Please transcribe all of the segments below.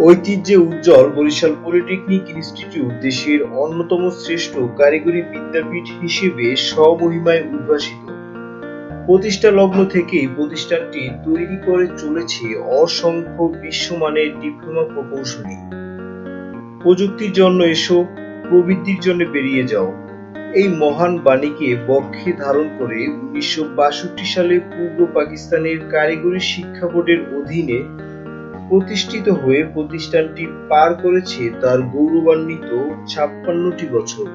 ঐতিহ্যে উজ্জ্বল Barishal polytechnic institute দেশের অন্যতম শ্রেষ্ঠ কারিগরি বিদ্যাপীঠ হিসেবে স্বমহিমায় উদ্ভাসিত। প্রতিষ্ঠা লগ্ন থেকেই প্রতিষ্ঠানটি তৈরি করে চলেছে অসংখ্য বিশ্বমানের ডিপ্লোমা প্রকৌশলী। প্রযুক্তির জন্য এসো, প্রবৃদ্ধির জন্য বেরিয়ে যাও, এই মহান বাণীকে বক্ষে ধারণ করে ১৯৬২ সালে পূর্ব পাকিস্তানের কারিগরি শিক্ষা বোর্ডের অধীনে প্রতিষ্ঠিত হয়ে প্রতিষ্ঠানটি পার করেছে তার গৌরবান্বিত ৫৬টি বছর।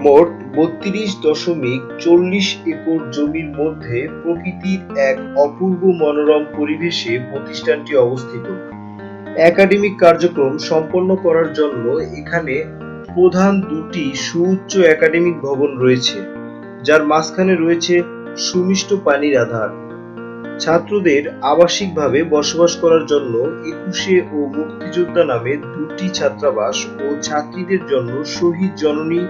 মোট ৩২.৪০ একর জমির মধ্যে প্রকৃতির এক অপূর্ব মনোরম পরিবেশে প্রতিষ্ঠানটি অবস্থিত। একাডেমিক কার্যক্রম সম্পন্ন করার জন্য এখানে প্রধান দুটি সুউচ্চ একাডেমিক ভবন রয়েছে, যার মাঝখানে রয়েছে সুমিষ্ট পানির আধার। ছাত্রদের আবাসিকভাবে বসবাস করার জন্য ২১শে ও মুক্তিযোদ্ধা নামে দুটি ছাত্রাবাস ও ছাত্রীদের জন্য শহীদ জননী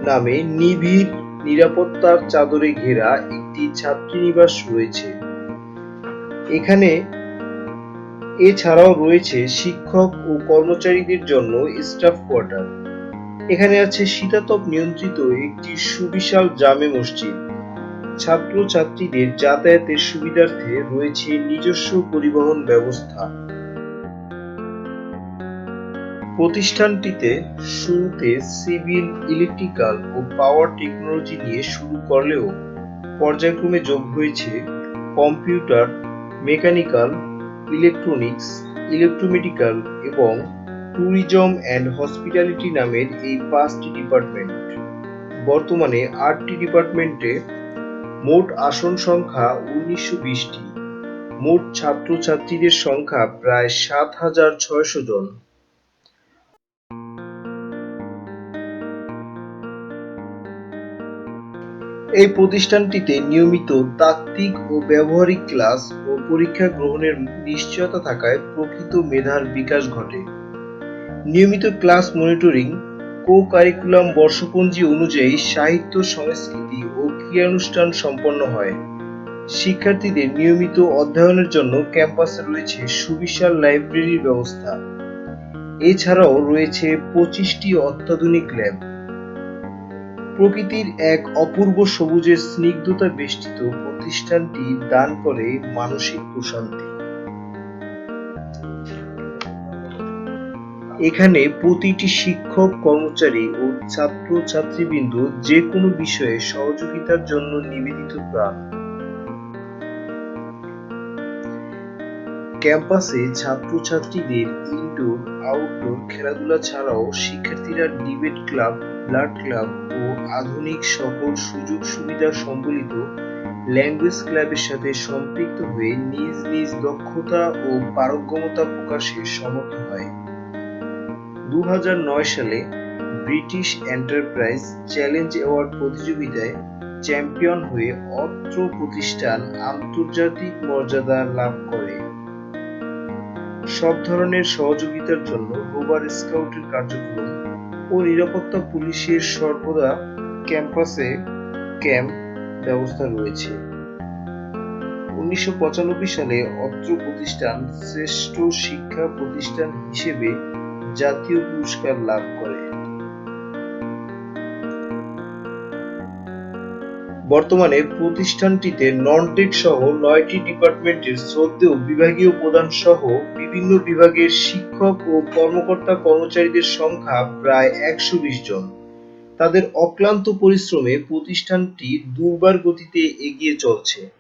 নামে নিবিড় নিরাপত্তার চাদরে ঘেরা একটি ছাত্রীনিবাস রয়েছে। এছাড়াও রয়েছে শিক্ষক ও কর্মচারীদের জন্য স্টাফ কোয়ার্টার। এখানে আছে শীতাতপ নিয়ন্ত্রিত একটি সুবিশাল জামে মসজিদ। ছাত্র-ছাত্রীদের যাতায়াতের সুবিধার্থে রয়েছে নিজস্ব পরিবহন ব্যবস্থা। প্রতিষ্ঠানটিতে শুরুতে সিভিল, ইলেকট্রিক্যাল ও পাওয়ার টেকনোলজি নিয়ে শুরু করলেও পর্যায়ক্রমে যোগ হয়েছে কম্পিউটার, মেকানিক্যাল, ইলেকট্রনিক্স, ইলেকট্রোমেডিক্যাল এবং ট্যুরিজম অ্যান্ড হসপিটালিটি নামের এই ৫টি ডিপার্টমেন্ট। বর্তমানে ৮টি ডিপার্টমেন্টে মোট আসন সংখ্যা ১৯২০টি। মোট ছাত্র-ছাত্রীদের সংখ্যা প্রায় ৭,৬০০ জন। এই প্রতিষ্ঠানটিতে নিয়মিত তাত্ত্বিক ও ব্যবহারিক ক্লাস ও পরীক্ষা গ্রহণের নিশ্চয়তা থাকায় প্রকৃত মেধার বিকাশ ঘটে। নিয়মিত ক্লাস মনিটরিং, কো-কারিকুলাম বর্ষপঞ্জি অনুযায়ী সাহিত্য, সংস্কৃতি ও ক্রীড়ানুষ্ঠান সম্পন্ন হয়। শিক্ষার্থীদের নিয়মিত অধ্যয়নের জন্য ক্যাম্পাসে রয়েছে সুবিশাল লাইব্রেরির ব্যবস্থা। এছাড়াও রয়েছে ২৫টি অত্যাধুনিক ল্যাব। প্রকৃতির এক অপূর্ব সবুজের স্নিগ্ধতা বেষ্টিত প্রতিষ্ঠানটি দান করে মানসিক প্রশান্তি। এখানে প্রতিটি শিক্ষক, কর্মচারী ও ছাত্র-ছাত্রীবৃন্দ যে কোনো বিষয়ে সহযোগিতার জন্য নিবেদিত প্রাণ। ক্যাম্পাসে ছাত্র-ছাত্রীদের ইনডোর, আউটডোর খেলাধুলা ছাড়াও শিক্ষার্থীরা ডিবেট ক্লাব, ব্লাড ক্লাব ও আধুনিক সকল সুযোগ সুবিধা সম্বলিত ল্যাঙ্গুয়েজ ক্লাবের সাথে সম্পৃক্ত হয়ে নিজ নিজ দক্ষতা ও পারঙ্গমতা প্রকাশে সমর্থ হয়। ২০০৯ সালে ব্রিটিশ এন্টারপ্রাইজ চ্যালেঞ্জ অ্যাওয়ার্ড প্রতিযোগিতায় চ্যাম্পিয়ন হয়ে অত্র প্রতিষ্ঠান আন্তর্জাতিক মর্যাদা লাভ করে। সব ধরনের সহযোগিতার জন্য রোভার স্কাউটের কার্যক্রম ও নিরাপত্তা পুলিশের সর্বদা ক্যাম্পাসে ক্যাম্প ব্যবস্থা রয়েছে। ১৯৯৫ সালে অত্র প্রতিষ্ঠান শ্রেষ্ঠ শিক্ষা প্রতিষ্ঠান হিসেবে জাতীয় পুরস্কার লাভ করে। বর্তমানে প্রতিষ্ঠানটিতে নন-টেক সহ ৯টি ডিপার্টমেন্টের শ্রদ্ধেয় বিভাগীয় প্রধান সহ বিভিন্ন বিভাগের শিক্ষক ও কর্মকর্তা-কর্মচারীদের সংখ্যা প্রায় ১২০ জন। তাদের অক্লান্ত পরিশ্রমে প্রতিষ্ঠানটি দুর্বার গতিতে এগিয়ে চলছে।